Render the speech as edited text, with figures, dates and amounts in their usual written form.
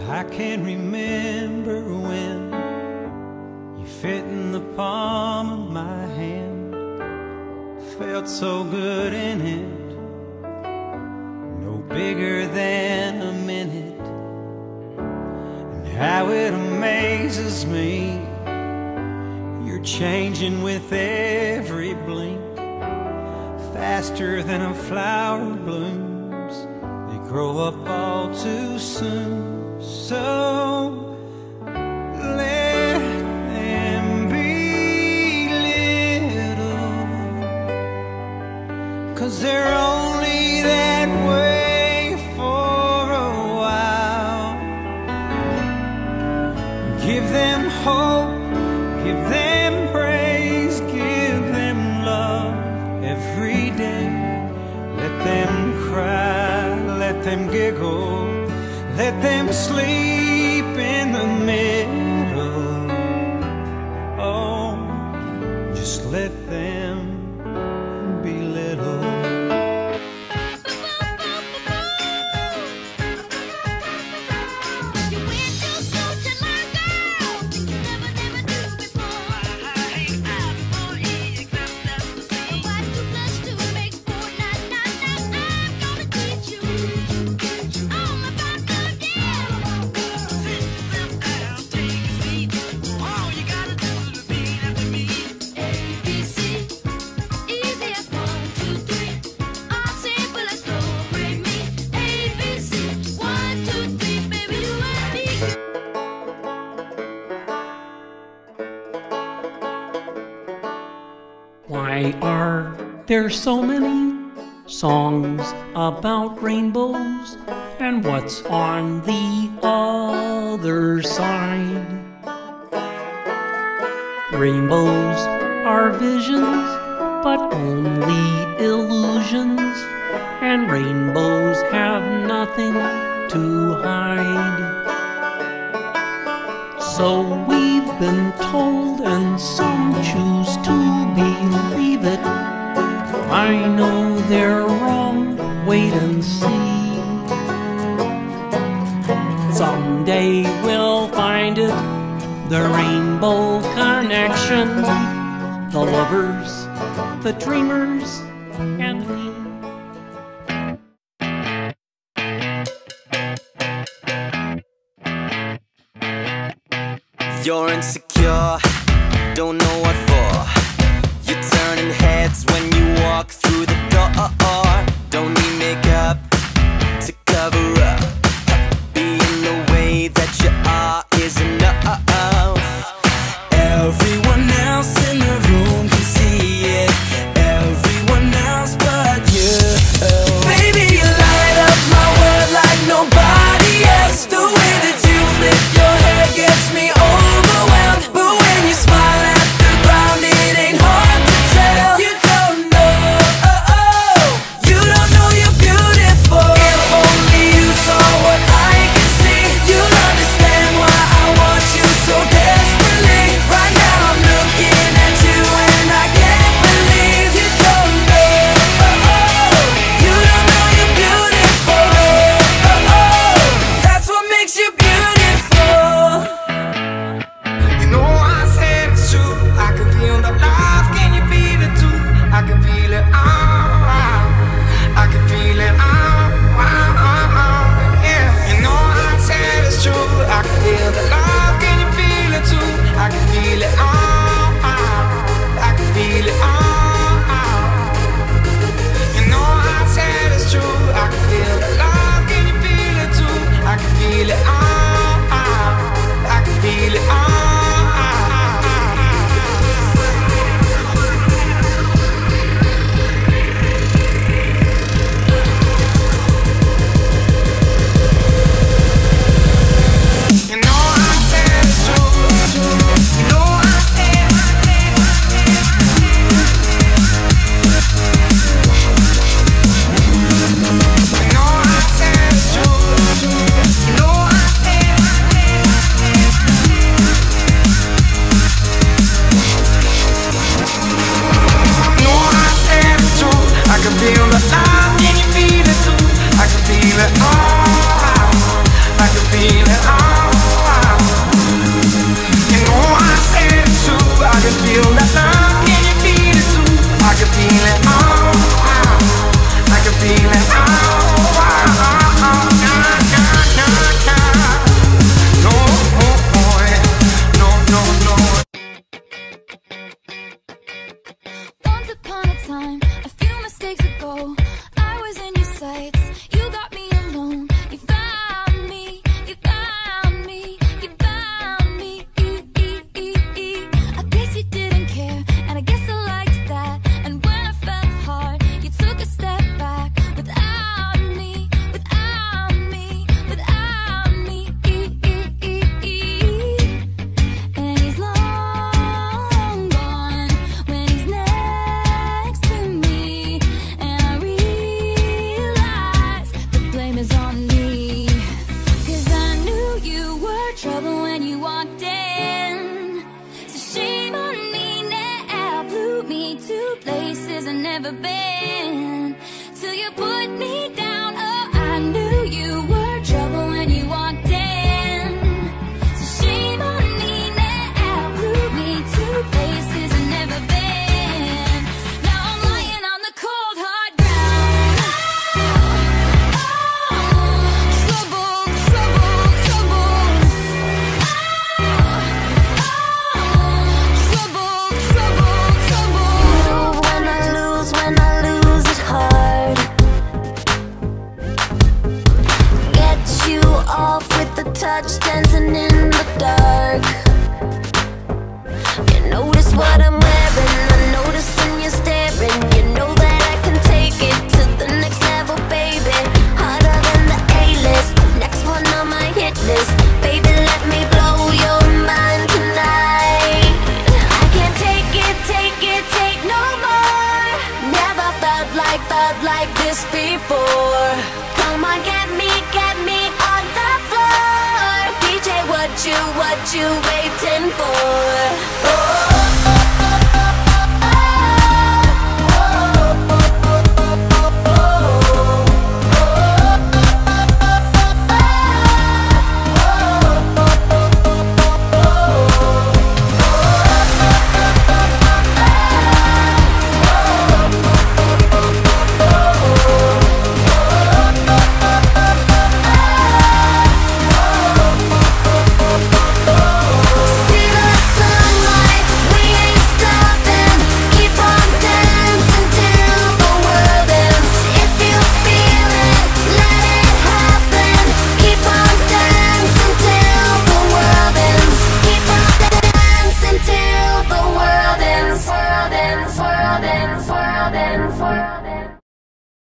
I can remember when you fit in the palm of my hand. Felt so good in it, no bigger than a minute. And how it amazes me, you're changing with every blink, faster than a flower blooms. They grow up all too soon. So let them be little, 'cause they're only that way for a while. Give them hope, give them praise, give them love every day. Let them cry, let them giggle, let them sleep in the middle. Oh, just let them be little. Why are there so many songs about rainbows? And what's on the other side? Rainbows are visions, but only illusions. And rainbows have nothing to hide. So we've been told, and some choose to believe it. I know they're wrong, wait and see. Someday we'll find it, the rainbow connection. The lovers, the dreamers, and me. You're insecure, don't know what for. You're turning heads when you walk through the door. Don't need makeup to cover up. Being the way that you are is enough. Everyone else in the room can see it, everyone else but you. Baby, you light up my world like nobody else. The way that you flip your hair gets me overwhelmed. But when you smile at the ground, it ain't hard to tell. You don't know, I've never been. Till you put me down, oh, I knew you were trouble when you walked in. So shame on me now, blew me to places I've never been. Now I'm lying on the cold hard ground. Oh, trouble, trouble, trouble. Trouble, trouble, trouble. When I lose it hard. Get you off with the touch, dancing in the dark. You notice what I'm wearing, I notice when you're staring. You know that I can take it to the next level, baby. Harder than the A-list, next one on my hit list. Baby, let me blow your mind tonight. I can't take it, take no more. Never felt like this before. Come on, get me on the floor. DJ, what you waiting for?